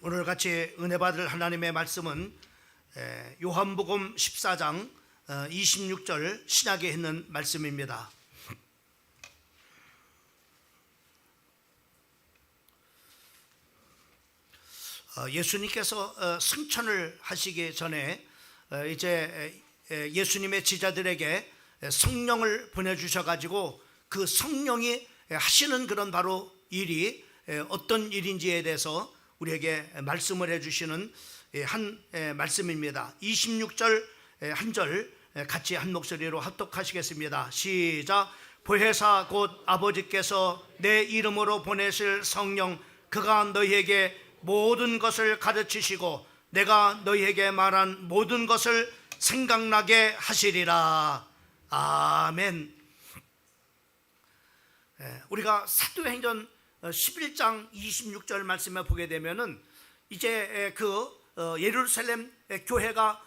오늘 같이 은혜 받을 하나님의 말씀은 요한복음 14장 26절 신약에 있는 말씀입니다. 예수님께서 승천을 하시기 전에 이제 예수님의 제자들에게 성령을 보내주셔가지고 그 성령이 하시는 그런 바로 일이 어떤 일인지에 대해서 우리에게 말씀을 해주시는 한 말씀입니다. 26절 한 절 같이 한 목소리로 합독하시겠습니다. 시작. 보혜사 곧 아버지께서 내 이름으로 보내실 성령 그가 너희에게 모든 것을 가르치시고 내가 너희에게 말한 모든 것을 생각나게 하시리라. 아멘. 우리가 사도행전 11장 26절 말씀에 보게 되면은 이제 그 예루살렘 교회가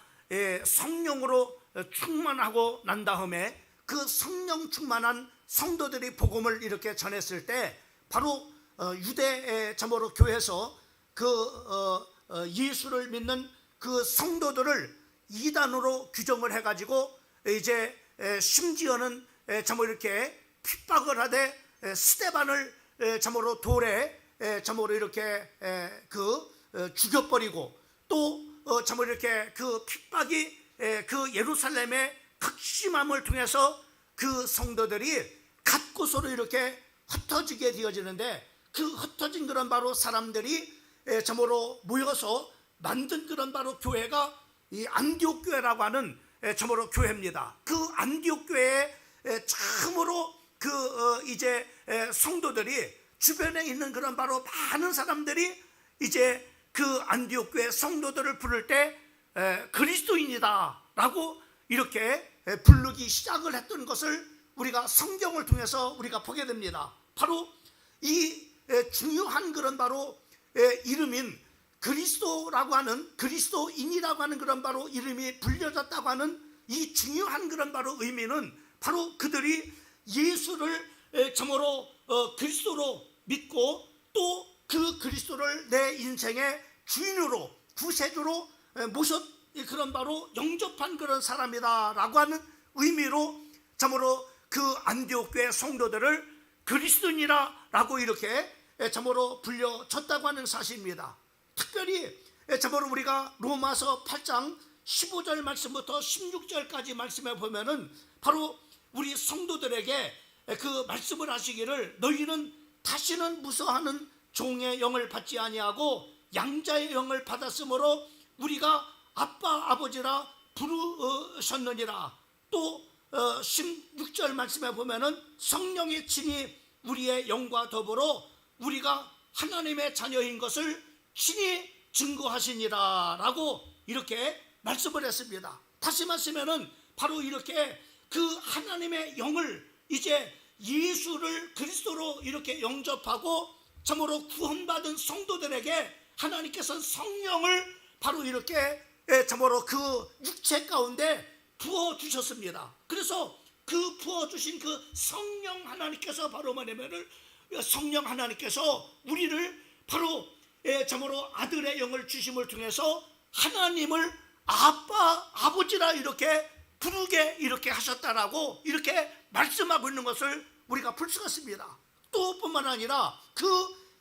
성령으로 충만하고 난 다음에 그 성령 충만한 성도들이 복음을 이렇게 전했을 때 바로 유대 자모로 교회에서 그 예수를 믿는 그 성도들을 이단으로 규정을 해가지고 이제 심지어는 자모 이렇게 핍박을 하되 스데반을 참으로 돌에 참으로 이렇게 죽여버리고 또 참으로 이렇게 그 핍박이 그 예루살렘의 극심함을 통해서 그 성도들이 갓곳으로 이렇게 흩어지게 되어지는데 그 흩어진 그런 바로 사람들이 참으로 모여서 만든 그런 바로 교회가 이 안디옥 교회라고 하는 참으로 교회입니다. 그 안디옥 교회에 참으로 이제 성도들이 주변에 있는 그런 바로 많은 사람들이 이제 그 안디옥 교회 성도들을 부를 때 그리스도인이다 라고 이렇게 부르기 시작을 했던 것을 우리가 성경을 통해서 우리가 보게 됩니다. 바로 이 중요한 그런 바로 이름인 그리스도라고 하는 그리스도인이라고 하는 그런 바로 이름이 불려졌다고 하는 이 중요한 그런 바로 의미는 바로 그들이 예수를 참으로 그리스도로 믿고 또 그 그리스도를 내 인생의 주인으로 구세주로 모셨 그런 바로 영접한 그런 사람이다라고 하는 의미로 참으로 그 안디옥 교회 성도들을 그리스도인이라고 이렇게 참으로 불려졌다고 하는 사실입니다. 특별히 참으로 우리가 로마서 8장 15절 말씀부터 16절까지 말씀해 보면은 바로 우리 성도들에게 그 말씀을 하시기를 너희는 다시는 무서워하는 종의 영을 받지 아니하고 양자의 영을 받았으므로 우리가 아빠 아버지라 부르셨느니라. 또 16절 말씀에 보면은 성령의 친히 우리의 영과 더불어 우리가 하나님의 자녀인 것을 친히 증거하시니라 라고 이렇게 말씀을 했습니다. 다시 말씀하면은 바로 이렇게 그 하나님의 영을 이제 예수를 그리스도로 이렇게 영접하고 참으로 구원받은 성도들에게 하나님께서는 성령을 바로 이렇게 참으로 그 육체 가운데 부어주셨습니다. 그래서 그 부어주신 그 성령 하나님께서 바로 뭐냐면은 성령 하나님께서 우리를 바로 참으로 아들의 영을 주심을 통해서 하나님을 아빠 아버지라 이렇게 부르게 이렇게 하셨다라고 이렇게 말씀하고 있는 것을 우리가 볼 수가 있습니다. 또 뿐만 아니라 그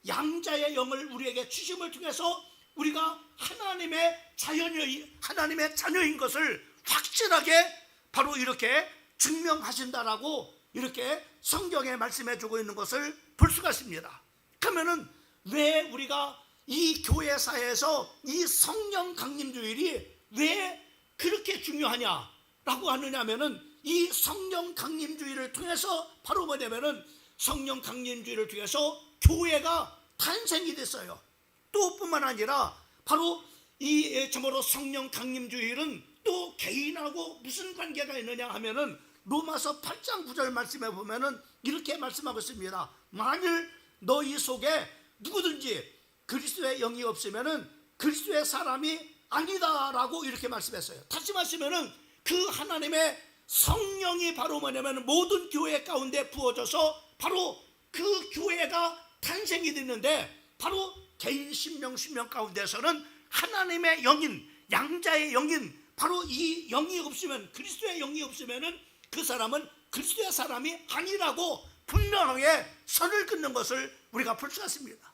양자의 영을 우리에게 주심을 통해서 우리가 하나님의 자녀인 것을 확실하게 바로 이렇게 증명하신다라고 이렇게 성경에 말씀해 주고 있는 것을 볼 수가 있습니다. 그러면은 왜 우리가 이 교회사에서 이 성령 강림주일이 왜 그렇게 중요하냐라고 하느냐면은 이 성령 강림주일을 통해서 바로 뭐냐면은 성령 강림주일을 통해서 교회가 탄생이 됐어요. 또 뿐만 아니라 바로 이 참으로 성령 강림주일은 또 개인하고 무슨 관계가 있느냐 하면은 로마서 8장 9절 말씀에 보면은 이렇게 말씀하고 있습니다. 만일 너희 속에 누구든지 그리스도의 영이 없으면은 그리스도의 사람이 아니다라고 이렇게 말씀했어요. 다시 말씀하면은 그 하나님의 성령이 바로 뭐냐면 모든 교회 가운데 부어져서 바로 그 교회가 탄생이 됐는데 바로 개인 신명 가운데서는 하나님의 영인, 양자의 영인, 바로 이 영이 없으면, 그리스도의 영이 없으면은 그 사람은 그리스도의 사람이 아니라고 분명하게 선을 긋는 것을 우리가 볼 수 있습니다.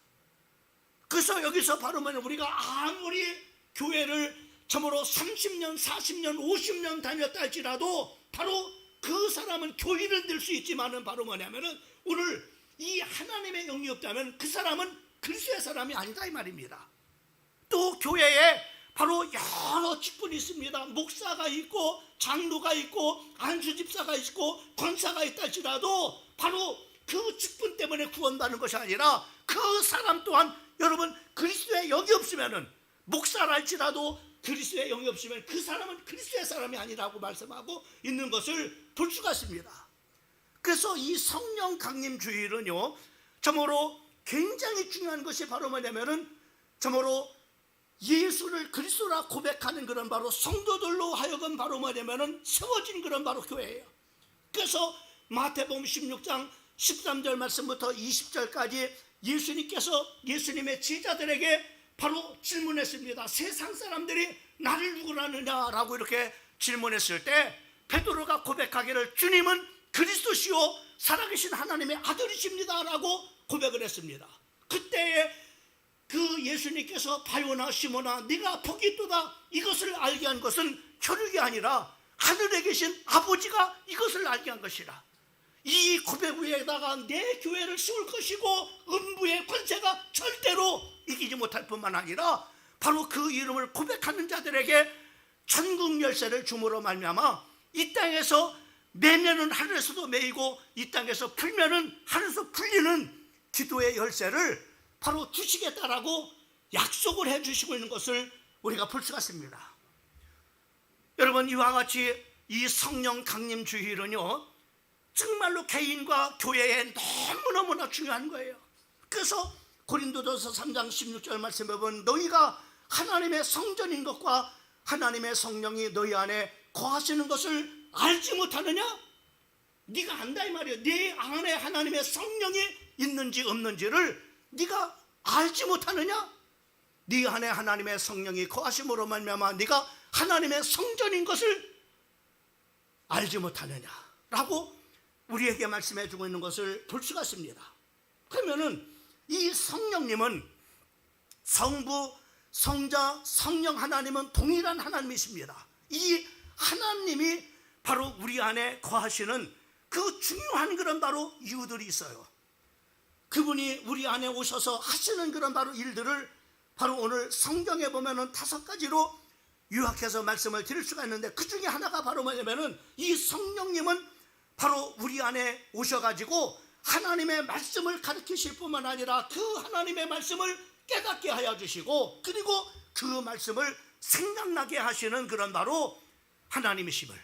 그래서 여기서 바로 우리가 아무리 교회를 참으로 30년, 40년, 50년 다녔다 할지라도 바로 그 사람은 교인을 들 수 있지만은 바로 뭐냐면은 오늘 이 하나님의 영이 없다면 그 사람은 그리스도의 사람이 아니다 이 말입니다. 또 교회에 바로 여러 직분이 있습니다. 목사가 있고 장로가 있고 안수집사가 있고 권사가 있다 할지라도 바로 그 직분 때문에 구원받는 것이 아니라 그 사람 또한 여러분 그리스도의 영이 없으면은 목사라 할지라도 그리스도의 영이 없으면 그 사람은 그리스도의 사람이 아니라고 말씀하고 있는 것을 볼 수가 있습니다. 그래서 이 성령 강림 주일은요 참으로 굉장히 중요한 것이 바로 뭐냐면은 참으로 예수를 그리스도라 고백하는 그런 바로 성도들로 하여금 바로 뭐냐면은 세워진 그런 바로 교회예요. 그래서 마태복음 16장 13절 말씀부터 20절까지 예수님께서 예수님의 제자들에게 바로 질문했습니다. 세상 사람들이 나를 누구라 하느냐라고 이렇게 질문했을 때 베드로가 고백하기를 주님은 그리스도시요 살아계신 하나님의 아들이십니다 라고 고백을 했습니다. 그때에 그 예수님께서 바요나 시몬아 네가 복이 있도다 이것을 알게 한 것은 혈육이 아니라 하늘에 계신 아버지가 이것을 알게 한 것이라. 이 고백 위에다가 내 교회를 세울 것이고 음부의 권세가 절대로 이기지 못할 뿐만 아니라 바로 그 이름을 고백하는 자들에게 천국 열쇠를 주므로 말미암아 이 땅에서 매면은 하늘에서도 매이고 이 땅에서 풀면은 하늘에서 풀리는 기도의 열쇠를 바로 주시겠다라고 약속을 해주시고 있는 것을 우리가 볼 수가 있습니다. 여러분 이와 같이 이 성령 강림 주일은요 정말로 개인과 교회에 너무너무나 중요한 거예요. 그래서 고린도전서 3장 16절 말씀에 보면 너희가 하나님의 성전인 것과 하나님의 성령이 너희 안에 거하시는 것을 알지 못하느냐? 네가 안다 이 말이에요. 네 안에 하나님의 성령이 있는지 없는지를 네가 알지 못하느냐? 네 안에 하나님의 성령이 거하심으로 말미암아 네가 하나님의 성전인 것을 알지 못하느냐라고 우리에게 말씀해 주고 있는 것을 볼 수가 있습니다. 그러면은 이 성령님은 성부, 성자, 성령 하나님은 동일한 하나님이십니다. 이 하나님이 바로 우리 안에 거하시는 그 중요한 그런 바로 이유들이 있어요. 그분이 우리 안에 오셔서 하시는 그런 바로 일들을 바로 오늘 성경에 보면은 5가지로 요약해서 말씀을 드릴 수가 있는데 그 중에 하나가 바로 뭐냐면은 이 성령님은 바로 우리 안에 오셔가지고 하나님의 말씀을 가르치실 뿐만 아니라 그 하나님의 말씀을 깨닫게 하여 주시고 그리고 그 말씀을 생각나게 하시는 그런 바로 하나님이심을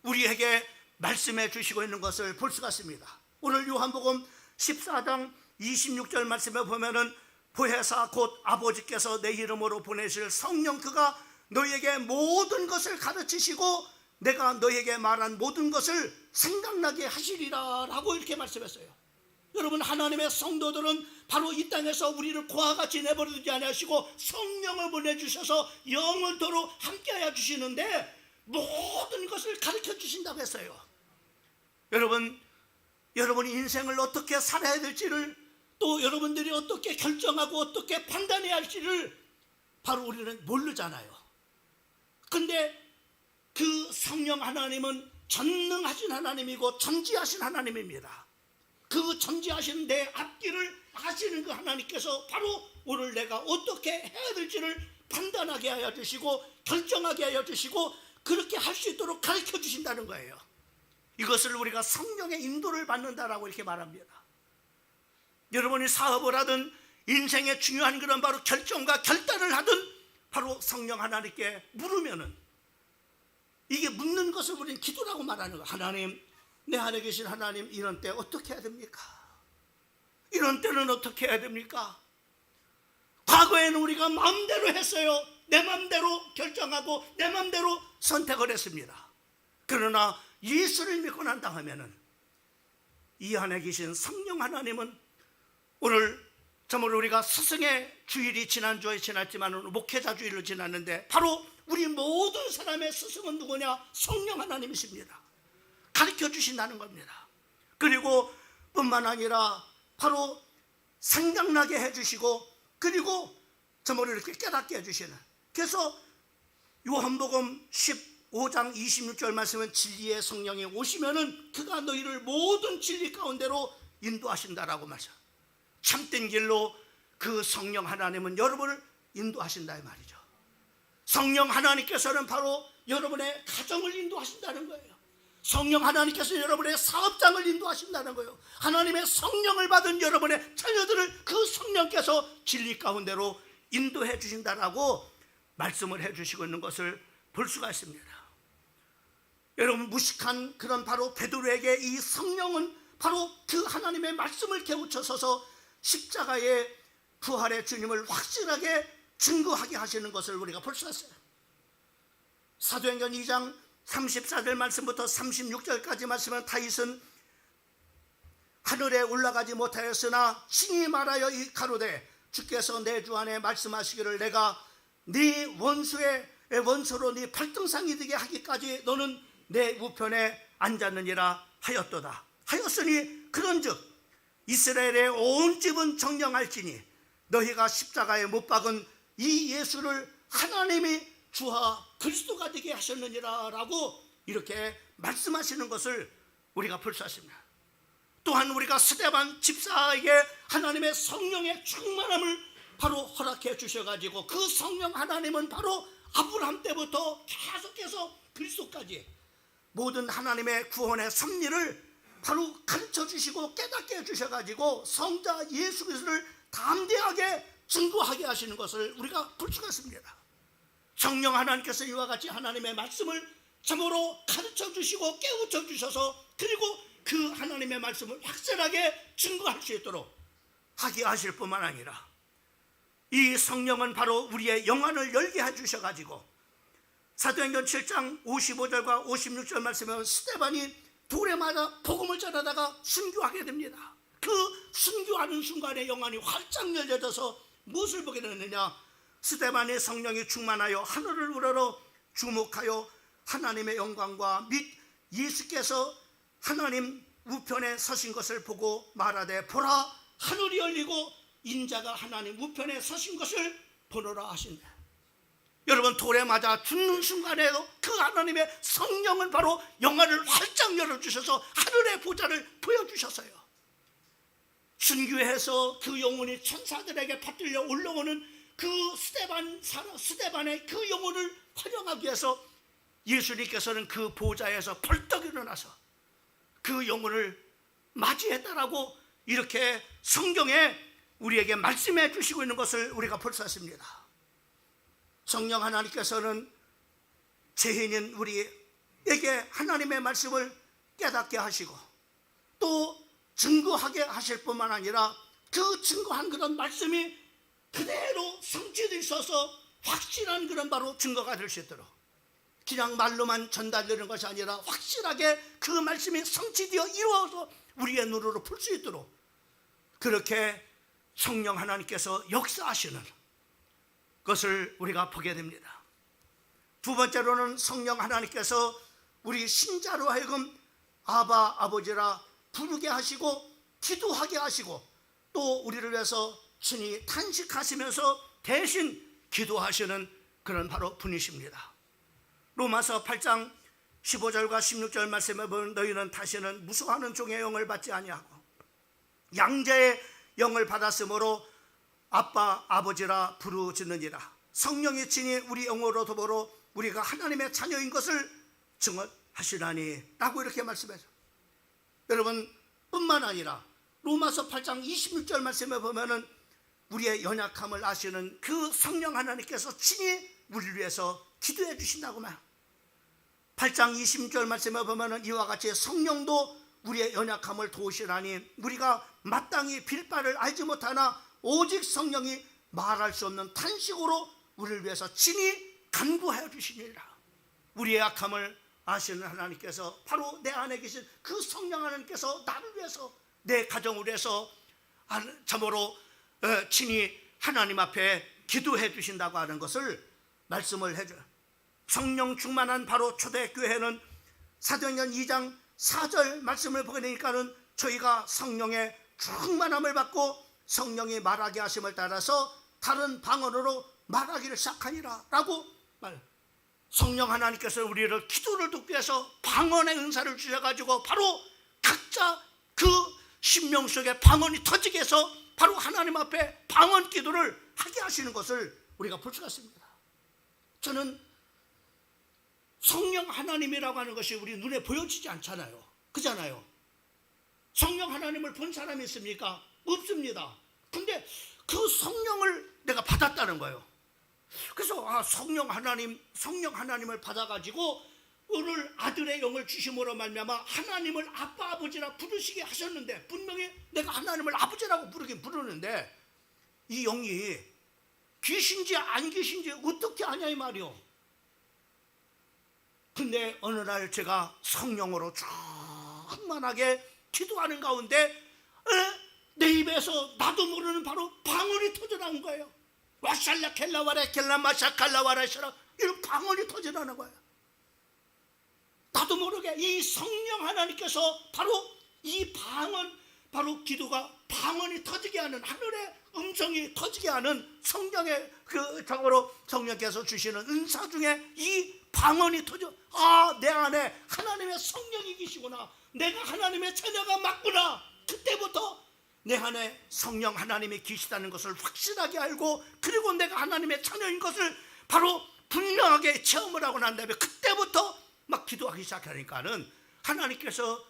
우리에게 말씀해 주시고 있는 것을 볼 수가 있습니다. 오늘 요한복음 14장 26절 말씀에 보면은 보혜사 곧 아버지께서 내 이름으로 보내실 성령 그가 너희에게 모든 것을 가르치시고 내가 너희에게 말한 모든 것을 생각나게 하시리라 라고 이렇게 말씀했어요. 여러분 하나님의 성도들은 바로 이 땅에서 우리를 고와 같이 내버려두지 않으시고 성령을 보내주셔서 영원토록 함께하여 주시는데 모든 것을 가르쳐 주신다고 했어요. 여러분이 인생을 어떻게 살아야 될지를 또 여러분들이 어떻게 결정하고 어떻게 판단해야 할지를 바로 우리는 모르잖아요. 근데 그 성령 하나님은 전능하신 하나님이고 전지하신 하나님입니다. 그 전지하신 내 앞길을 아시는 그 하나님께서 바로 오늘 내가 어떻게 해야 될지를 판단하게 하여 주시고 결정하게 하여 주시고 그렇게 할 수 있도록 가르쳐 주신다는 거예요. 이것을 우리가 성령의 인도를 받는다라고 이렇게 말합니다. 여러분이 사업을 하든 인생의 중요한 그런 바로 결정과 결단을 하든 바로 성령 하나님께 물으면은 이게 묻는 것을 우리는 기도라고 말하는 거예요. 하나님, 내 안에 계신 하나님, 이런 때 어떻게 해야 됩니까? 이런 때는 어떻게 해야 됩니까? 과거에는 우리가 마음대로 했어요. 내 마음대로 결정하고 내 마음대로 선택을 했습니다. 그러나 예수를 믿고 난 다음에는 이 안에 계신 성령 하나님은 오늘 참으로 우리가 스승의 주일이 지난주에 지났지만 목회자 주일로 지났는데, 바로 우리 모든 사람의 스승은 누구냐? 성령 하나님이십니다. 가르쳐 주신다는 겁니다. 그리고 뿐만 아니라 바로 생각나게 해주시고, 그리고 참으로 이렇게 깨닫게 해주시는. 그래서 요한복음 15장 26절 말씀은 진리의 성령이 오시면은 그가 너희를 모든 진리 가운데로 인도하신다라고 말씀. 참된 길로 그 성령 하나님은 여러분을 인도하신다 이 말이죠. 성령 하나님께서는 바로 여러분의 가정을 인도하신다는 거예요. 성령 하나님께서 여러분의 사업장을 인도하신다는 거예요. 하나님의 성령을 받은 여러분의 자녀들을 그 성령께서 진리 가운데로 인도해 주신다라고 말씀을 해 주시고 있는 것을 볼 수가 있습니다. 여러분, 무식한 그런 바로 베드로에게 이 성령은 바로 그 하나님의 말씀을 깨우쳐서서 십자가의 부활의 주님을 확실하게 증거하게 하시는 것을 우리가 볼 수가 있어요. 사도행전 2장 34절 말씀부터 36절까지 말씀은 다윗은 하늘에 올라가지 못하였으나 친히 말하여 이 가로되 주께서 내 주 안에 말씀하시기를 내가 네 원수로 네 팔등상이 되게 하기까지 너는 내 우편에 앉았느니라 하였도다. 하였으니 그런즉 이스라엘의 온 집은 정령할지니 너희가 십자가에 못 박은 이 예수를 하나님이 주와 그리스도가 되게 하셨느니라 라고 이렇게 말씀하시는 것을 우리가 볼 수 있습니다. 또한 우리가 스데반 집사에게 하나님의 성령의 충만함을 바로 허락해 주셔가지고 그 성령 하나님은 바로 아브라함 때부터 계속해서 그리스도까지 모든 하나님의 구원의 섭리를 바로 가르쳐 주시고 깨닫게 해주셔가지고 성자 예수 그리스도를 담대하게 증거하게 하시는 것을 우리가 볼 수가 있습니다. 성령 하나님께서 이와 같이 하나님의 말씀을 참으로 가르쳐 주시고 깨우쳐 주셔서, 그리고 그 하나님의 말씀을 확실하게 증거할 수 있도록 하게 하실 뿐만 아니라 이 성령은 바로 우리의 영안을 열게 해주셔가지고 사도행전 7장 55절과 56절 말씀에 스데반이 돌에 맞아 복음을 전하다가 순교하게 됩니다. 그 순교하는 순간에 영안이 활짝 열려져서 무엇을 보게 되느냐? 스데반의 성령이 충만하여 하늘을 우러러 주목하여 하나님의 영광과 및 예수께서 하나님 우편에 서신 것을 보고 말하되 보라 하늘이 열리고 인자가 하나님 우편에 서신 것을 보노라 하신다. 여러분, 돌에 맞아 죽는 순간에도 그 하나님의 성령은 바로 영안을 활짝 열어주셔서 하늘의 보좌를 보여주셨어요. 순교해서 그 영혼이 천사들에게 받들려 올라오는 그 스데반의 그 영혼을 환영하기 위해서 예수님께서는 그 보좌에서 벌떡 일어나서 그 영혼을 맞이했다라고 이렇게 성경에 우리에게 말씀해 주시고 있는 것을 우리가 볼 수 있습니다. 성령 하나님께서는 죄인인 우리에게 하나님의 말씀을 깨닫게 하시고 또 증거하게 하실 뿐만 아니라 그 증거한 그런 말씀이 그대로 성취되어 있어서 확실한 그런 바로 증거가 될 수 있도록, 그냥 말로만 전달되는 것이 아니라 확실하게 그 말씀이 성취되어 이루어서 우리의 눈으로 볼 수 있도록 그렇게 성령 하나님께서 역사하시는 것을 우리가 보게 됩니다. 두 번째로는 성령 하나님께서 우리 신자로 하여금 아바 아버지라 부르게 하시고 기도하게 하시고 또 우리를 위해서 친히 탄식하시면서 대신 기도하시는 그런 바로 분이십니다. 로마서 8장 15절과 16절 말씀에 보면 너희는 다시는 무수하는 종의 영을 받지 아니하고 양자의 영을 받았으므로 아빠 아버지라 부르짖느니라. 성령이 친히 우리 영으로 더불어 우리가 하나님의 자녀인 것을 증언하시라니 라고 이렇게 말씀해서, 여러분 뿐만 아니라 로마서 8장 26절 말씀에 보면은 우리의 연약함을 아시는 그 성령 하나님께서 친히 우리를 위해서 기도해 주신다고 말. 8장 26절 말씀에 보면은 이와 같이 성령도 우리의 연약함을 도우시라니 우리가 마땅히 빌 바를 알지 못하나 오직 성령이 말할 수 없는 탄식으로 우리를 위해서 친히 간구하여 주시니라. 우리의 약함을 아시는 하나님께서 바로 내 안에 계신 그 성령 하나님께서 나를 위해서 내 가정을 위해서 참으로 친히 하나님 앞에 기도해 주신다고 하는 것을 말씀을 해줘요. 성령 충만한 바로 초대교회는 사도행전 2장 4절 말씀을 보게 되니까는 저희가 성령의 충만함을 받고 성령이 말하게 하심을 따라서 다른 방언으로 말하기를 시작하니라 라고 말. 성령 하나님께서 우리를 기도를 돕기 위해서 방언의 은사를 주셔가지고 바로 각자 그 심령 속에 방언이 터지게 해서 바로 하나님 앞에 방언 기도를 하게 하시는 것을 우리가 볼 수가 있습니다. 저는 성령 하나님이라고 하는 것이 우리 눈에 보여지지 않잖아요. 그잖아요. 성령 하나님을 본 사람이 있습니까? 없습니다. 근데 그 성령을 내가 받았다는 거예요. 그래서 성령 하나님을 받아가지고 오늘 아들의 영을 주심으로 말미암아 하나님을 아빠 아버지라 부르시게 하셨는데, 분명히 내가 하나님을 아버지라고 부르긴 부르는데 이 영이 귀신지 안 귀신지 어떻게 아냐 이 말이요. 근데 어느 날 제가 성령으로 충만하게 기도하는 가운데 내 입에서 나도 모르는 바로 방언이 터져나온 거예요. 와샬라 켈라와라 켈라 마샤칼라와라샤라, 이런 방언이 터져나오는 거예요. 나도 모르게 이 성령 하나님께서 바로 이 방언, 바로 기도가 방언이 터지게 하는, 하늘의 음성이 터지게 하는 성령의 그 정으로 성령께서 주시는 은사 중에 이 방언이 터져, 내 안에 하나님의 성령이 계시구나, 내가 하나님의 자녀가 맞구나. 그때부터 내 안에 성령 하나님이 계시다는 것을 확실하게 알고, 그리고 내가 하나님의 자녀인 것을 바로 분명하게 체험을 하고 난 다음에 그때부터 막 기도하기 시작하니까는 하나님께서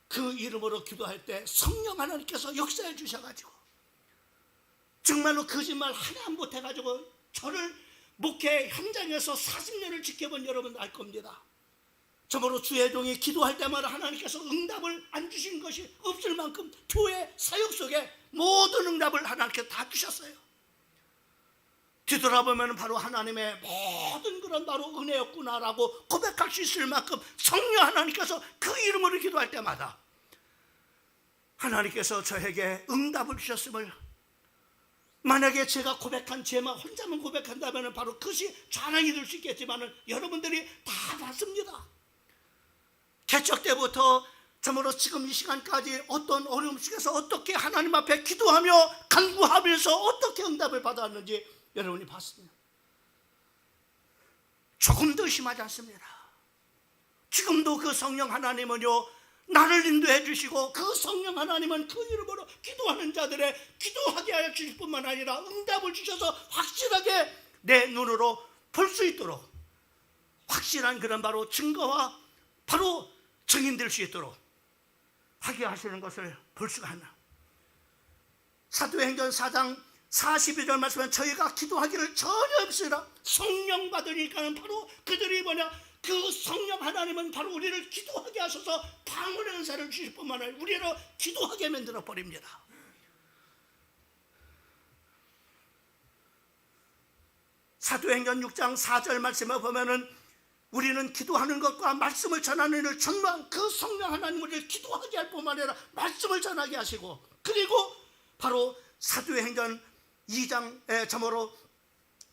그 이름으로 기도할 때 성령 하나님께서 역사해 주셔가지고 정말로 거짓말 하나 안 못해가지고 저를 목회 현장에서 40년을 지켜본 여러분 알 겁니다. 저번에 주혜동이 기도할 때마다 하나님께서 응답을 안 주신 것이 없을 만큼 교회 사역 속에 모든 응답을 하나님께서 다 주셨어요. 뒤돌아보면 바로 하나님의 모든 그런 바로 은혜였구나라고 고백할 수 있을 만큼 성령 하나님께서 그 이름으로 기도할 때마다 하나님께서 저에게 응답을 주셨음을, 만약에 제가 고백한 제만 혼자만 고백한다면 바로 그것이 자랑이 될 수 있겠지만 여러분들이 다 봤습니다. 개척 때부터 저으로 지금 이 시간까지 어떤 어려움 속에서 어떻게 하나님 앞에 기도하며 간구하면서 어떻게 응답을 받았는지 여러분이 봤습니다. 조금도 의심하지 않습니다. 지금도 그 성령 하나님은요, 나를 인도해 주시고 그 성령 하나님은 그 이름으로 기도하는 자들의 기도하게 하여 주실 뿐만 아니라 응답을 주셔서 확실하게 내 눈으로 볼 수 있도록 확실한 그런 바로 증거와 바로 증인될 수 있도록 하게 하시는 것을 볼 수가 있나. 사도행전 4장 42절 말씀은 저희가 기도하기를 전혀 없으라 성령 받으니까는 바로 그들이 뭐냐, 그 성령 하나님은 바로 우리를 기도하게 하셔서 방언의 은사를 주실 뿐만 아니라 우리를 기도하게 만들어 버립니다. 사도행전 6장 4절 말씀을 보면은 우리는 기도하는 것과 말씀을 전하는 일을 정말 그 성령 하나님 우리를 기도하게 할 뿐만 아니라 말씀을 전하게 하시고, 그리고 바로 사도행전 2장 참으로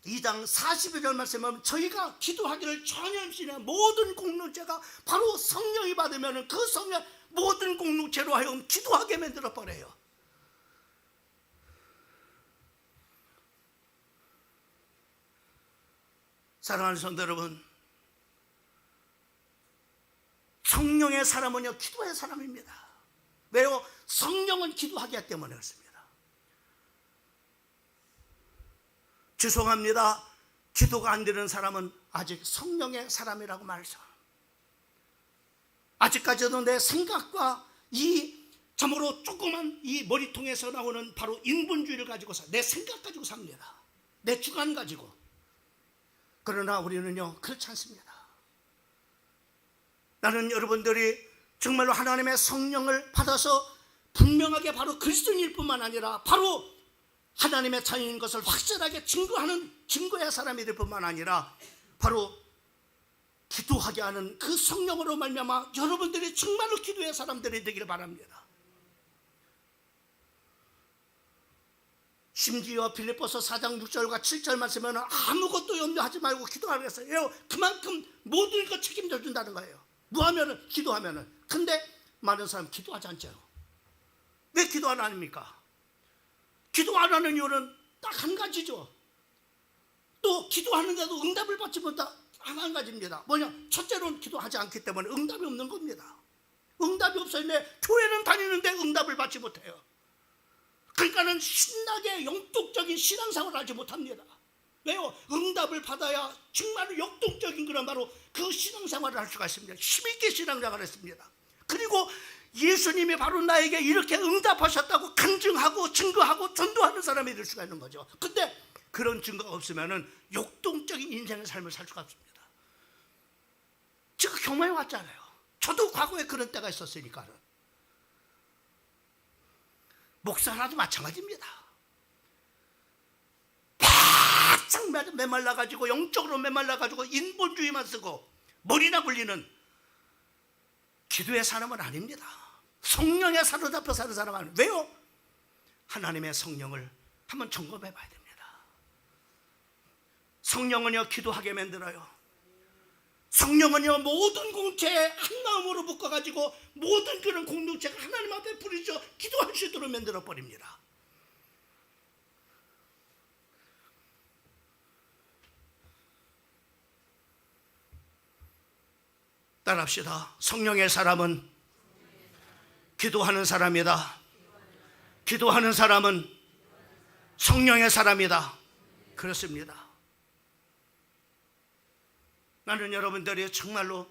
2장 42절 말씀은 저희가 기도하기를 전혀 없이나 모든 공동체가 바로 성령이 받으면 그 성령 모든 공동체로 하여금 기도하게 만들어 버려요. 사랑하는 성도 여러분, 성령의 사람은요 기도의 사람입니다. 왜요? 성령은 기도하기 때문에 그렇습니다. 죄송합니다, 기도가 안 되는 사람은 아직 성령의 사람이라고 말해서 아직까지도 내 생각과 이 참으로 조그만 이 머리통에서 나오는 바로 인본주의를 가지고서 내 생각 가지고 삽니다. 내 주관 가지고. 그러나 우리는요 그렇지 않습니다. 나는 여러분들이 정말로 하나님의 성령을 받아서 분명하게 바로 그리스도인일 뿐만 아니라 바로 하나님의 자녀인 것을 확실하게 증거하는 증거의 사람이 될 뿐만 아니라 바로 기도하게 하는 그 성령으로 말미암아 여러분들이 정말로 기도의 사람들이 되기를 바랍니다. 심지어 빌립보서 4장 6절과 7절 말씀에는 아무것도 염려하지 말고 기도하라고 했어요. 그만큼 모든 것 책임져 준다는 거예요. 뭐하면은? 기도하면은. 근데 많은 사람 기도하지 않죠. 왜 기도 안 합니까? 기도 안 하는 이유는 딱 한 가지죠. 또 기도하는데도 응답을 받지 못한 한 가지입니다. 뭐냐? 첫째로는 기도하지 않기 때문에 응답이 없는 겁니다. 응답이 없어요. 교회는 다니는데 응답을 받지 못해요. 그러니까는 신나게 영적인 신앙생활을 하지 못합니다. 왜요? 응답을 받아야 정말 역동적인 그런 바로 그 신앙생활을 할 수가 있습니다. 힘있게 신앙생활을 했습니다. 그리고 예수님이 바로 나에게 이렇게 응답하셨다고 간증하고 증거하고 전도하는 사람이 될 수가 있는 거죠. 근데 그런 증거가 없으면 역동적인 인생의 삶을 살 수가 없습니다. 제가 경험해 왔잖아요. 저도 과거에 그런 때가 있었으니까는. 목사라도 마찬가지입니다. 바짝 메말라가지고 영적으로 메말라가지고 인본주의만 쓰고 머리나 굴리는 기도의 사람은 아닙니다. 성령에 사로잡혀 사는 사람은 아닙니다. 왜요? 하나님의 성령을 한번 점검해 봐야 됩니다. 성령은요 기도하게 만들어요. 성령은요 모든 공동체에 한 마음으로 묶어가지고 모든 그런 공동체가 하나님 앞에 부르짖어 기도할 수 있도록 만들어 버립니다. 따라합시다. 성령의 사람은 기도하는 사람이다. 기도하는 사람은 성령의 사람이다. 그렇습니다. 나는 여러분들이 정말로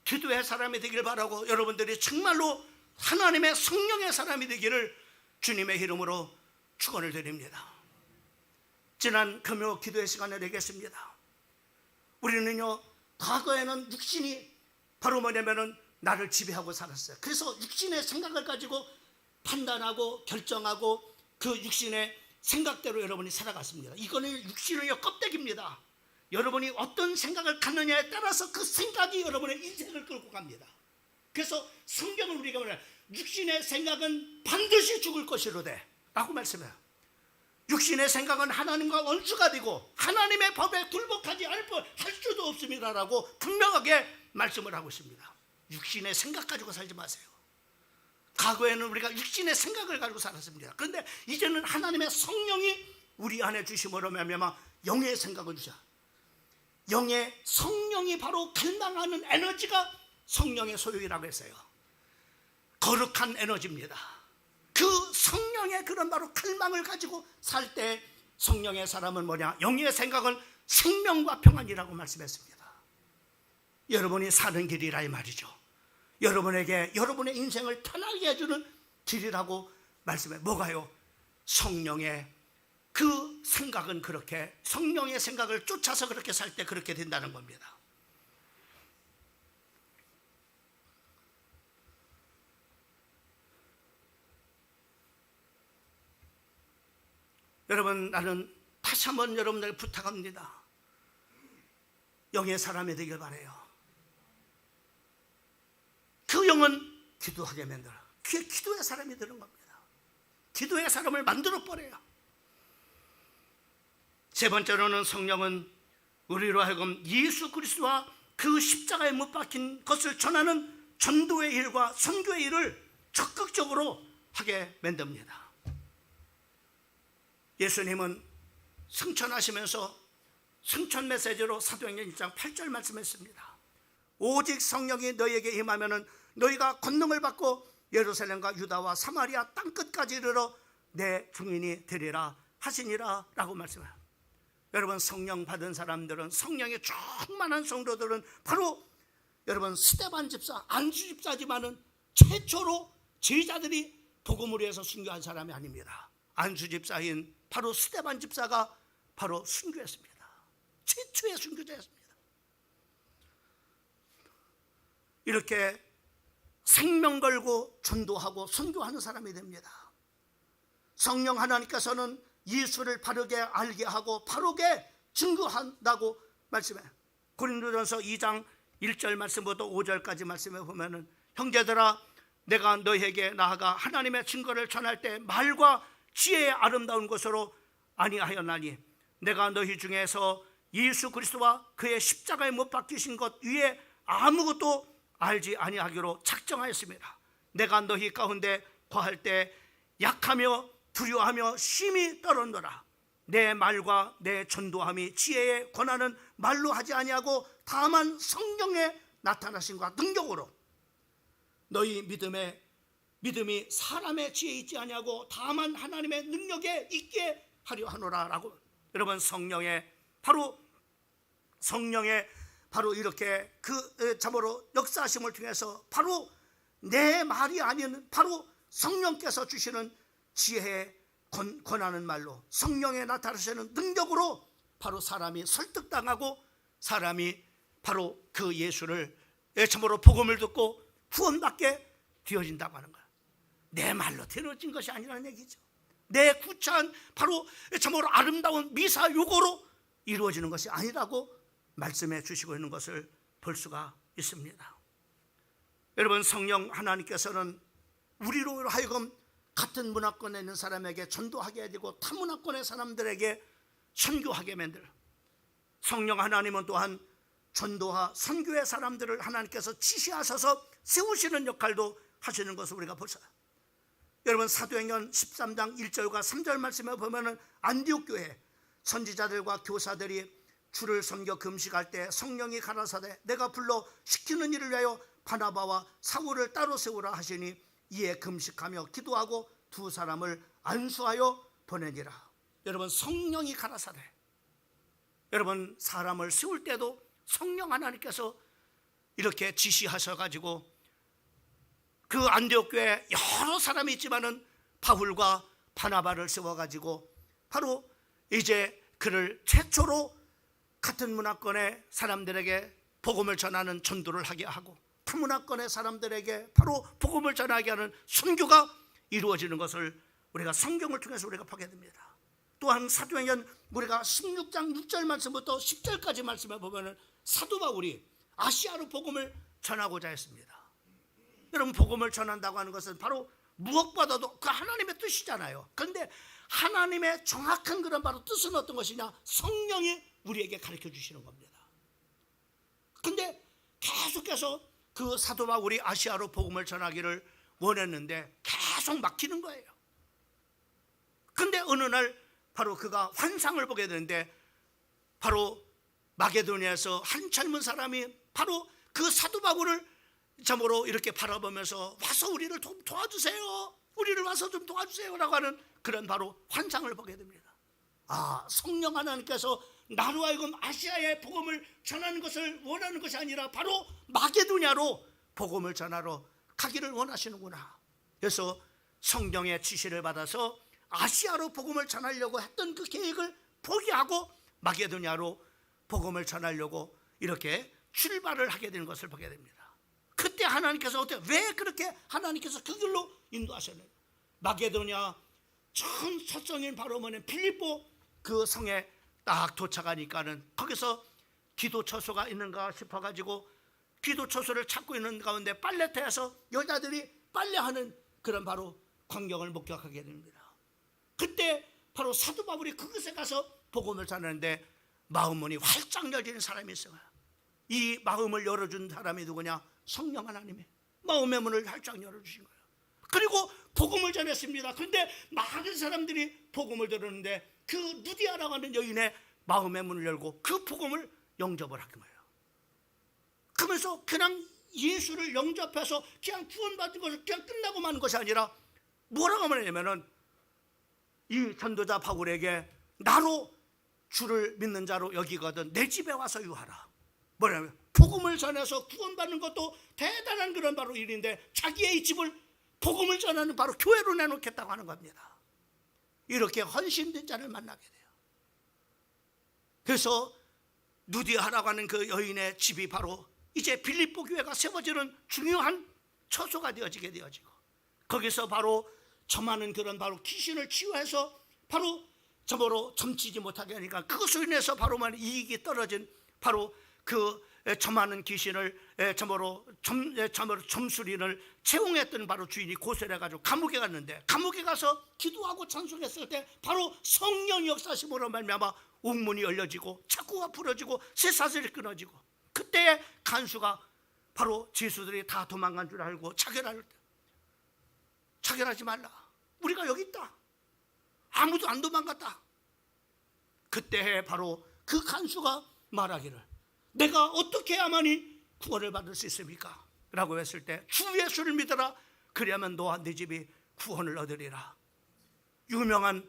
기도의 사람이 되기를 바라고 여러분들이 정말로 하나님의 성령의 사람이 되기를 주님의 이름으로 축원을 드립니다. 지난 금요 기도의 시간을 내겠습니다. 우리는요 과거에는 육신이 바로 뭐냐면은 나를 지배하고 살았어요. 그래서 육신의 생각을 가지고 판단하고 결정하고 그 육신의 생각대로 여러분이 살아갔습니다. 이거는 육신은요 껍데기입니다. 여러분이 어떤 생각을 갖느냐에 따라서 그 생각이 여러분의 인생을 끌고 갑니다. 그래서 성경은 우리가 뭐냐, 육신의 생각은 반드시 죽을 것이로되 라고 말씀해요. 육신의 생각은 하나님과 원수가 되고 하나님의 법에 굴복하지 할 수도 없습니다 라고 분명하게 말씀을 하고 있습니다. 육신의 생각 가지고 살지 마세요. 과거에는 우리가 육신의 생각을 가지고 살았습니다. 그런데 이제는 하나님의 성령이 우리 안에 주심으로 말미암아 영의 생각을 주셔. 영의 성령이 바로 갈망하는 에너지가 성령의 소유이라고 했어요. 거룩한 에너지입니다. 그 성령의 그런 바로 갈망을 가지고 살 때 성령의 사람은 뭐냐? 영의 생각은 생명과 평안이라고 말씀했습니다. 여러분이 사는 길이라 이 말이죠. 여러분에게 여러분의 인생을 편하게 해주는 길이라고 말씀해. 뭐가요? 성령의 그 생각은 그렇게 성령의 생각을 쫓아서 그렇게 살 때 그렇게 된다는 겁니다. 여러분, 나는 다시 한번 여러분들 부탁합니다. 영의 사람이 되길 바라요. 그 영은 기도하게 만들어. 그게 기도의 사람이 되는 겁니다. 기도의 사람을 만들어 버려요. 세 번째로는 성령은 우리로 하여금 예수 그리스도와 그 십자가에 못 박힌 것을 전하는 전도의 일과 선교의 일을 적극적으로 하게 만듭니다. 예수님은 승천하시면서 승천 메시지로 사도행전 1장 8절 말씀했습니다. 오직 성령이 너희에게 임하면은 너희가 권능을 받고 예루살렘과 유다와 사마리아 땅끝까지 이르러 내 증인이 되리라 하시니라 라고 말씀해요. 여러분, 성령 받은 사람들은, 성령의 충만한 성도들은 바로 여러분 스데반 집사, 안수 집사지만은 최초로 제자들이 복음을 위해서 순교한 사람이 아닙니다. 안수 집사인 바로 스데반 집사가 바로 순교했습니다. 최초의 순교자였습니다. 이렇게 생명 걸고 전도하고 선교하는 사람이 됩니다. 성령 하나님께서는 예수를 바르게 알게 하고 바르게 증거한다고 말씀해. 고린도전서 2장 1절 말씀부터 5절까지 말씀해 보면은, 형제들아 내가 너희에게 나아가 하나님의 증거를 전할 때 말과 지혜의 아름다운 것으로 아니하였나니 내가 너희 중에서 예수 그리스도와 그의 십자가에 못 박히신 것 위에 아무것도 알지 아니하기로 작정하였습니다. 내가 너희 가운데 거할 때 약하며 두려워하며 심히 떨었노라. 내 말과 내 전도함이 지혜의 권하는 말로 하지 아니하고 다만 성령의 나타나심과 능력으로 너희 믿음이 사람의 지혜에 있지 아니하고 다만 하나님의 능력에 있게 하려 하노라라고. 여러분, 성령의 바로 이렇게 그 참으로 역사하심을 통해서 바로 내 말이 아닌 바로 성령께서 주시는 지혜에 권하는 말로 성령에 나타나시는 능력으로 바로 사람이 설득당하고 사람이 바로 그 예수를 참으로 복음을 듣고 구원받게 되어진다고 하는 거야. 내 말로 되어진 것이 아니라는 얘기죠. 내 구차한 바로 참으로 아름다운 미사 요구로 이루어지는 것이 아니라고 말씀해 주시고 있는 것을 볼 수가 있습니다. 여러분, 성령 하나님께서는 우리로 하여금 같은 문화권에 있는 사람에게 전도하게 되고 타 문화권의 사람들에게 선교하게 만들, 성령 하나님은 또한 전도와 선교의 사람들을 하나님께서 지시하셔서 세우시는 역할도 하시는 것을 우리가 볼 수 있어요. 여러분, 사도행전 13장 1절과 3절 말씀에 보면은 안디옥 교회 선지자들과 교사들이 주를 섬겨 금식할 때 성령이 가라사대 내가 불러 시키는 일을 위하여 바나바와 사울을 따로 세우라 하시니 이에 금식하며 기도하고 두 사람을 안수하여 보내니라. 여러분, 성령이 가라사대, 여러분, 사람을 세울 때도 성령 하나님께서 이렇게 지시하셔가지고 그 안디옥 교회에 여러 사람이 있지만은 바울과 바나바를 세워가지고 바로 이제 그를 최초로 같은 문화권의 사람들에게 복음을 전하는 전도를 하게 하고 타 문화권의 사람들에게 바로 복음을 전하게 하는 선교가 이루어지는 것을 우리가 성경을 통해서 우리가 보게 됩니다. 또한 사도행전 우리가 16장 6절 말씀부터 10절까지 말씀해 보면은 사도 바울이 아시아로 복음을 전하고자 했습니다. 여러분, 복음을 전한다고 하는 것은 바로 무엇보다도 그 하나님의 뜻이잖아요. 그런데 하나님의 정확한 그런 바로 뜻은 어떤 것이냐? 성령이 우리에게 가르쳐 주시는 겁니다. 근데 계속해서 그 사도 바울이 아시아로 복음을 전하기를 원했는데 계속 막히는 거예요. 근데 어느 날 바로 그가 환상을 보게 되는데 바로 마게도니아에서 한 젊은 사람이 바로 그 사도 바울을 참으로 이렇게 바라보면서 와서 우리를 좀 도와주세요, 우리를 와서 좀 도와주세요 라고 하는 그런 바로 환상을 보게 됩니다. 아, 성령 하나님께서 나로 하여금 아시아에 복음을 전하는 것을 원하는 것이 아니라 바로 마게도냐로 복음을 전하러 가기를 원하시는구나. 그래서 성령의 지시를 받아서 아시아로 복음을 전하려고 했던 그 계획을 포기하고 마게도냐로 복음을 전하려고 이렇게 출발을 하게 되는 것을 보게 됩니다. 그때 하나님께서 왜 그렇게 하나님께서 그 길로 인도하셨나요? 마게도냐 처음 첫성인 바로 필립보 그 성에 딱 도착하니까는 거기서 기도 처소가 있는가 싶어가지고 기도 처소를 찾고 있는 가운데 빨래터에서 여자들이 빨래하는 그런 바로 광경을 목격하게 됩니다. 그때 바로 사도 바울이 그곳에 가서 복음을 전하는데 마음문이 활짝 열리는 사람이 있어요. 이 마음을 열어준 사람이 누구냐? 성령 하나님의 마음의 문을 활짝 열어주신 거예요. 그리고 복음을 전했습니다. 그런데 많은 사람들이 복음을 들었는데 그 누디아라고 하는 여인의 마음의 문을 열고 그 복음을 영접을 한 거예요. 그러면서 그냥 예수를 영접해서 그냥 구원받은 것을 그냥 끝나고 마는 것이 아니라 뭐라고 말하냐면은 이 전도자 바울에게 나로 주를 믿는 자로 여기거든 내 집에 와서 유하라. 뭐냐면 복음을 전해서 구원받는 것도 대단한 그런 바로 일인데 자기의 이 집을 복음을 전하는 바로 교회로 내놓겠다고 하는 겁니다. 이렇게 헌신된 자를 만나게 돼요. 그래서 누디아라고 하는 그 여인의 집이 바로 이제 빌립보 교회가 세워지는 중요한 처소가 되어지고 거기서 바로 점하는 그런 바로 귀신을 치유해서 바로 점으로 점치지 못하게 하니까 그것으로 인해서 바로만 이익이 떨어진 바로 저 많은 귀신을 점으로 점수린을 채용했던 바로 주인이 고소해 가지고 감옥에 갔는데, 감옥에 가서 기도하고 찬송했을 때 바로 성령 역사심으로 말미암아 옥문이 열려지고 착고가 풀어지고 쇠사슬이 끊어지고, 그때의 간수가 바로 죄수들이 다 도망간 줄 알고 차별하지 말라, 우리가 여기 있다, 아무도 안 도망갔다. 그때 바로 그 간수가 말하기를, 내가 어떻게 해야만이 구원을 받을 수 있습니까? 라고 했을 때, 주 예수를 믿어라, 그리하면 너와 네 집이 구원을 얻으리라. 유명한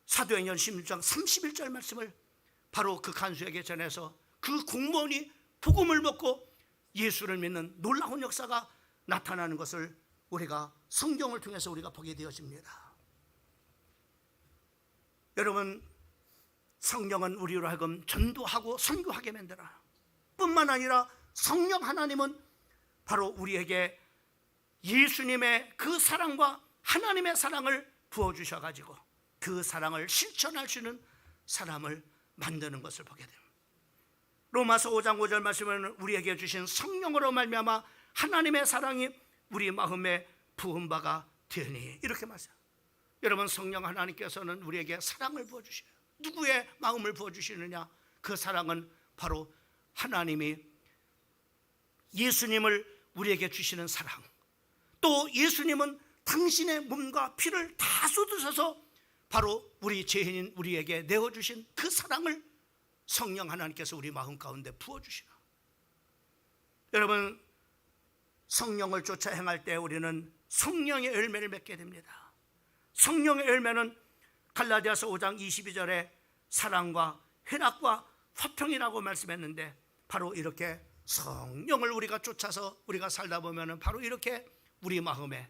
사도행전 16장 31절 말씀을 바로 그 간수에게 전해서 그 공무원이 복음을 먹고 예수를 믿는 놀라운 역사가 나타나는 것을 우리가 성경을 통해서 우리가 보게 되어집니다. 여러분, 성령은 우리로 하여금 전도하고 선교하게 만들어 뿐만 아니라 성령 하나님은 바로 우리에게 예수님의 그 사랑과 하나님의 사랑을 부어주셔가지고 그 사랑을 실천할 수 있는 사람을 만드는 것을 보게 됩니다. 로마서 5장 5절 말씀은 우리에게 주신 성령으로 말미암아 하나님의 사랑이 우리 마음에 부은 바가 되니, 이렇게 말씀합니다. 여러분, 성령 하나님께서는 우리에게 사랑을 부어주셔요. 누구의 마음을 부어주시느냐? 그 사랑은 바로 하나님이 예수님을 우리에게 주시는 사랑, 또 예수님은 당신의 몸과 피를 다 쏟으셔서 바로 우리 죄인인 우리에게 내어주신 그 사랑을 성령 하나님께서 우리 마음 가운데 부어주시나. 여러분, 성령을 쫓아 행할 때 우리는 성령의 열매를 맺게 됩니다. 성령의 열매는 갈라디아서 5장 22절에 사랑과 회락과 화평이라고 말씀했는데, 바로 이렇게 성령을 우리가 쫓아서 우리가 살다 보면 바로 이렇게 우리 마음에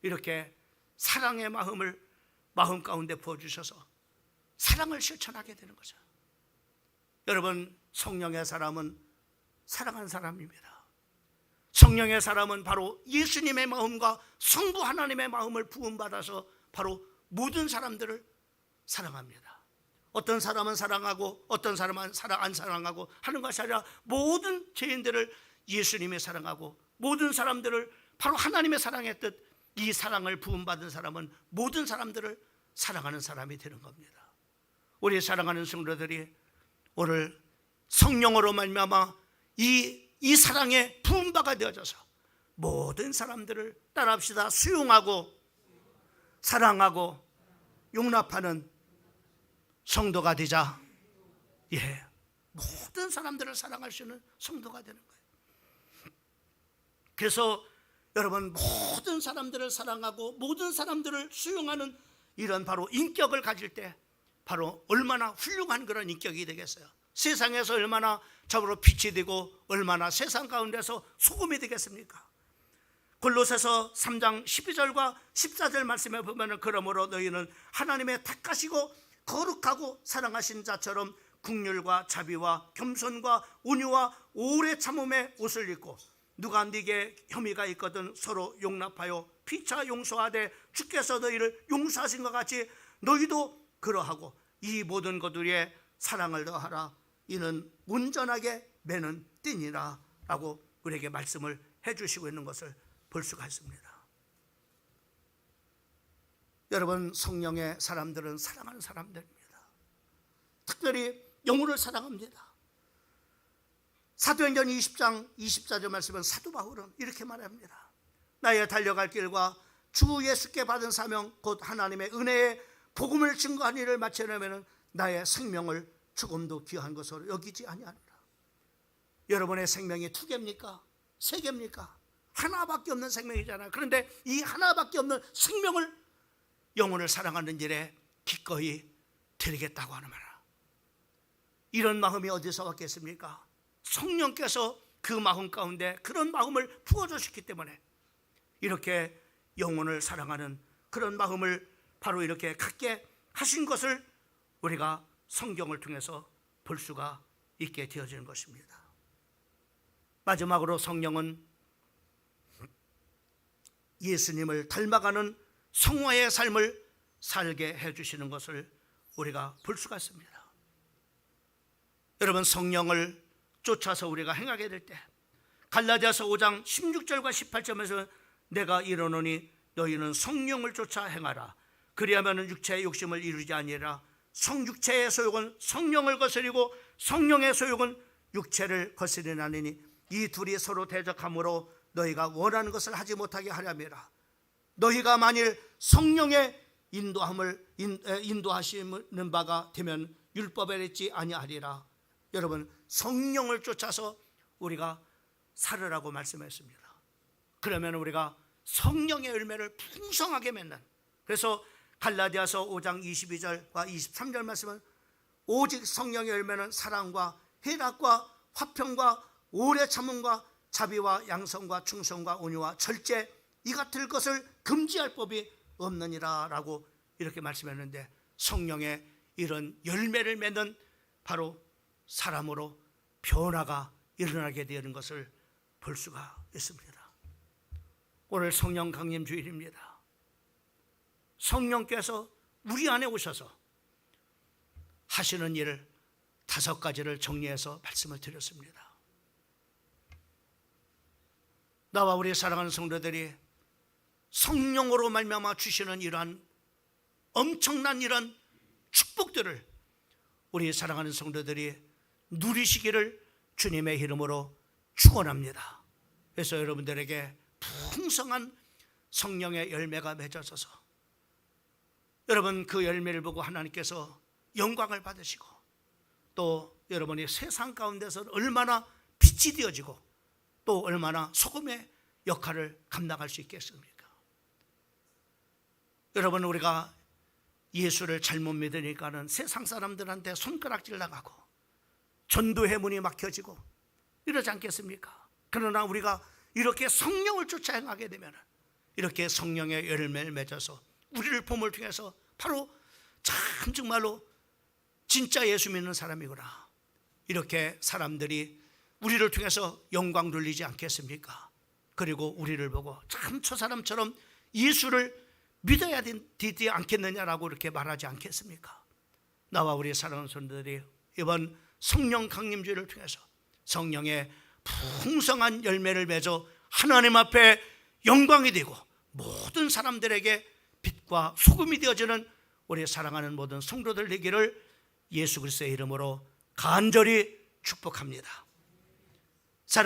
이렇게 사랑의 마음을 마음 가운데 부어주셔서 사랑을 실천하게 되는 거죠. 여러분, 성령의 사람은 사랑하는 사람입니다. 성령의 사람은 바로 예수님의 마음과 성부 하나님의 마음을 부음받아서 바로 모든 사람들을 사랑합니다. 어떤 사람은 사랑하고 어떤 사람은 안 사랑하고 하는 것이 아니라 모든 죄인들을 예수님이 사랑하고 모든 사람들을 바로 하나님의 사랑했듯 이 사랑을 부음받은 사람은 모든 사람들을 사랑하는 사람이 되는 겁니다. 우리 사랑하는 성도들이 오늘 성령으로 말미암아 이 사랑에 부음바가 되어져서 모든 사람들을 따라합시다. 수용하고 사랑하고 용납하는 성도가 되자. 모든 사람들을 사랑할 수 있는 성도가 되는 거예요. 그래서 여러분, 모든 사람들을 사랑하고 모든 사람들을 수용하는 이런 바로 인격을 가질 때 바로 얼마나 훌륭한 그런 인격이 되겠어요. 세상에서 얼마나 저로 빛이 되고 얼마나 세상 가운데서 소금이 되겠습니까? 골로새서 3장 12절과 14절 말씀에 보면, 그러므로 너희는 하나님의 택하시고 거룩하고 사랑하신 자처럼 긍휼과 자비와 겸손과 온유와 오래 참음의 옷을 입고, 누가 네게 혐의가 있거든 서로 용납하여 피차 용서하되 주께서 너희를 용서하신 것 같이 너희도 그러하고 이 모든 것 위에 사랑을 더하라. 이는 온전하게 매는 띠니라 라고 우리에게 말씀을 해주시고 있는 것을 볼 수가 있습니다. 여러분, 성령의 사람들은 사랑하는 사람들입니다. 특별히 영혼을 사랑합니다. 사도행전 20장 24절 말씀은 사도 바울은 이렇게 말합니다. 나의 달려갈 길과 주 예수께 받은 사명 곧 하나님의 은혜의 복음을 증거한 일을 마치려면 나의 생명을 조금도 귀한 것으로 여기지 아니하노라. 여러분의 생명이 2개입니까? 3개입니까? 하나밖에 없는 생명이잖아요. 그런데 이 하나밖에 없는 생명을, 영혼을 사랑하는 일에 기꺼이 드리겠다고 하는 말이야. 이런 마음이 어디서 왔겠습니까? 성령께서 그 마음 가운데 그런 마음을 부어주셨기 때문에 이렇게 영혼을 사랑하는 그런 마음을 바로 이렇게 갖게 하신 것을 우리가 성경을 통해서 볼 수가 있게 되어지는 것입니다. 마지막으로 성령은 예수님을 닮아가는 성화의 삶을 살게 해주시는 것을 우리가 볼 수가 있습니다. 여러분, 성령을 쫓아서 우리가 행하게 될 때, 갈라디아서 5장 16절과 18절에서 내가 이르노니 너희는 성령을 쫓아 행하라. 그리하면 육체의 욕심을 이루지 아니하라. 육체의 소욕은 성령을 거스리고 성령의 소욕은 육체를 거스리나니 이 둘이 서로 대적함으로 너희가 원하는 것을 하지 못하게 하려니라. 너희가 만일 성령의 인도하시는 바가 되면 율법에 있지 아니하리라. 여러분, 성령을 쫓아서 우리가 살으라고 말씀했습니다. 그러면 우리가 성령의 열매를 풍성하게 맺는, 그래서 갈라디아서 5장 22절과 23절 말씀은 오직 성령의 열매는 사랑과 희락과 화평과 오래 참음과 자비와 양성과 충성과 온유와 절제, 이 같은 것을 금지할 법이 없느니라 라고 이렇게 말씀했는데, 성령의 이런 열매를 맺는 바로 사람으로 변화가 일어나게 되는 것을 볼 수가 있습니다. 오늘 성령 강림 주일입니다. 성령께서 우리 안에 오셔서 하시는 일 5가지를 정리해서 말씀을 드렸습니다. 나와 우리 사랑하는 성도들이 성령으로 말미암아 주시는 이러한 엄청난 이런 축복들을 우리 사랑하는 성도들이 누리시기를 주님의 이름으로 축원합니다. 그래서 여러분들에게 풍성한 성령의 열매가 맺어져서 여러분 그 열매를 보고 하나님께서 영광을 받으시고, 또 여러분이 세상 가운데서 얼마나 빛이 되어지고 또 얼마나 소금의 역할을 감당할 수 있겠습니까? 여러분, 우리가 예수를 잘못 믿으니까는 세상 사람들한테 손가락질 나가고 전도의 문이 막혀지고 이러지 않겠습니까? 그러나 우리가 이렇게 성령을 쫓아 행하게 되면 이렇게 성령의 열매를 맺어서 우리를 봄을 통해서 바로 참 정말로 진짜 예수 믿는 사람이구나, 이렇게 사람들이 우리를 통해서 영광 돌리지 않겠습니까? 그리고 우리를 보고 참 저 사람처럼 예수를 믿어야 되지 않겠느냐라고 이렇게 말하지 않겠습니까? 나와 우리 사랑하는 성도들이 이번 성령 강림주의를 통해서 성령의 풍성한 열매를 맺어 하나님 앞에 영광이 되고 모든 사람들에게 빛과 소금이 되어지는 우리 사랑하는 모든 성도들 되기를 예수 그리스도의 이름으로 간절히 축복합니다.